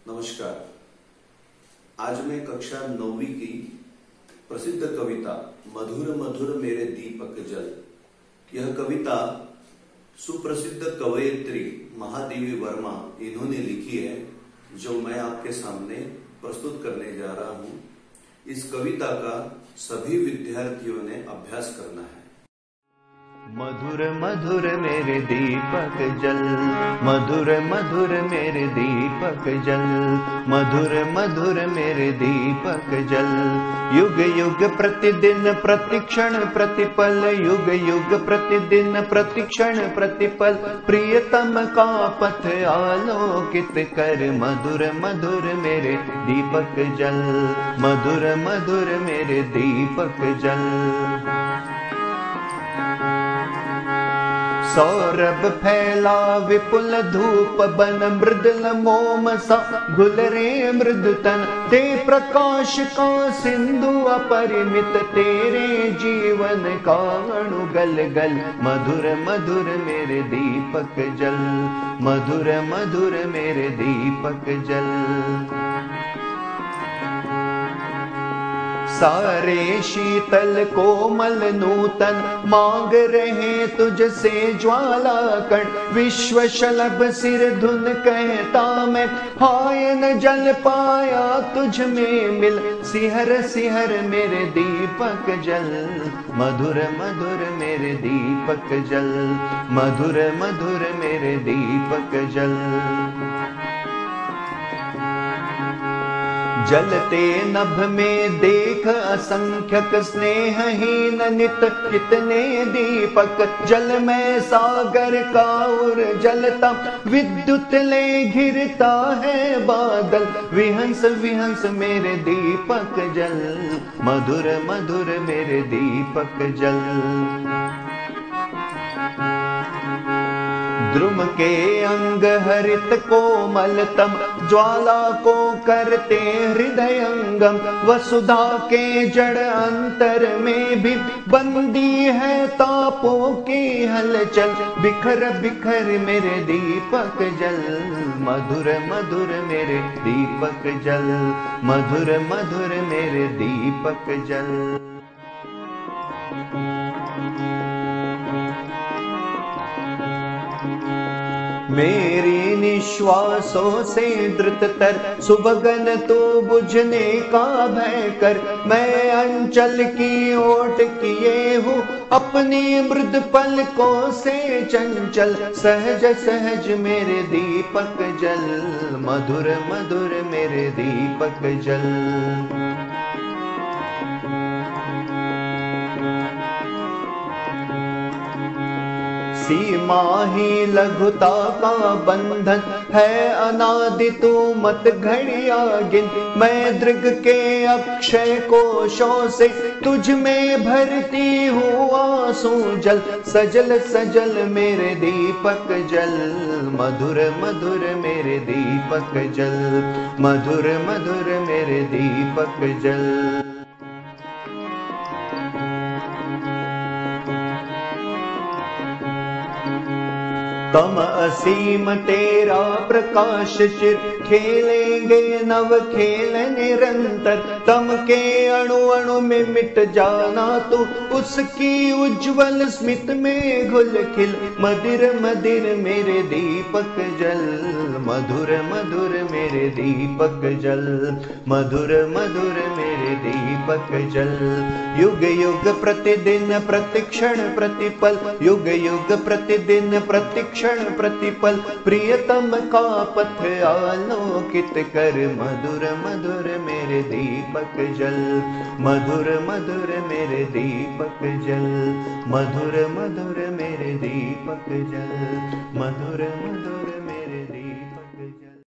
नमस्कार। आज मैं कक्षा 9वीं की प्रसिद्ध कविता मधुर मधुर मेरे दीपक जल, यह कविता सुप्रसिद्ध कवयित्री महादेवी वर्मा इन्होंने लिखी है, जो मैं आपके सामने प्रस्तुत करने जा रहा हूं। इस कविता का सभी विद्यार्थियों ने अभ्यास करना है। मधुर मधुर मेरे दीपक जल, मधुर मधुर मेरे दीपक जल, मधुर मधुर मेरे दीपक जल। युग युग प्रतिदिन प्रतिक्षण प्रतिपल, युग युग प्रतिदिन प्रतिक्षण प्रतिपल, प्रियतम का पथ आलोकित कर। मधुर मधुर मेरे दीपक जल, मधुर मधुर मेरे दीपक जल। सौरभ फैला विपुल धूप बन, मृदुल मोम सा घुल रे मृद तन। ते प्रकाश का सिंधु अपरिमित, तेरे जीवन का अणु गल गल। मधुर मधुर मेरे दीपक जल, मधुर मधुर मेरे दीपक जल। सारे शीतल कोमल नूतन मांग रहे तुझसे ज्वाला कण। विश्व शलभ सिर धुन कहता मैं, हाय न जल पाया तुझ में मिल। सिहर सिहर मेरे दीपक जल, मधुर मधुर मेरे दीपक जल, मधुर मधुर मेरे दीपक जल। जलते नभ में देख असंख्यक स्नेहहीन नित कितने दीपक। जल में सागर का उर जलता, विद्युत ले घिरता है बादल। विहंस विहंस मेरे दीपक जल, मधुर मधुर मेरे दीपक जल। द्रुम के अंग हरित कोमलतम, ज्वाला को करते हृदयंगम। वसुधा के जड़ अंतर में भी बंदी है तापों की हलचल। बिखर बिखर मेरे दीपक जल, मधुर मधुर मेरे दीपक जल, मधुर मधुर मेरे दीपक जल। मेरी निश्वासों से धृततर सुबगन तो बुझने का भय कर। मैं अंचल की ओट किए हूँ अपनी मृद पलकों से चंचल। सहज सहज मेरे दीपक जल, मधुर मधुर मेरे दीपक जल। सीमा ही लघुता का बंधन है अनादि, तू मत घड़िया गिन। मैं दृग के अक्षय कोशों से तुझ में भरती हूँ आंसू जल। सजल सजल मेरे दीपक जल, मधुर मधुर मेरे दीपक जल, मधुर मधुर मेरे दीपक जल। तम असीम तेरा प्रकाश चिर, खेलेंगे नव खेल निरंतर। तम के अणु अणु में मिट जाना तू, उसकी उज्जवल स्मित में घुल खिल। मदिर मदिर मेरे दीपक जल, मधुर मधुर मेरे दीपक जल, मधुर मधुर मेरे दीपक जल। युग युग प्रतिदिन प्रतिक्षण प्रतिपल, युग युग प्रतिदिन प्रतिक्षण प्रतिपल, प्रियतम का पथ आलोकित कर। मधुर मधुर मेरे दीपक जल, मधुर मधुर मेरे दीपक जल, मधुर मधुर मेरे दीपक जल, मधुर मधुर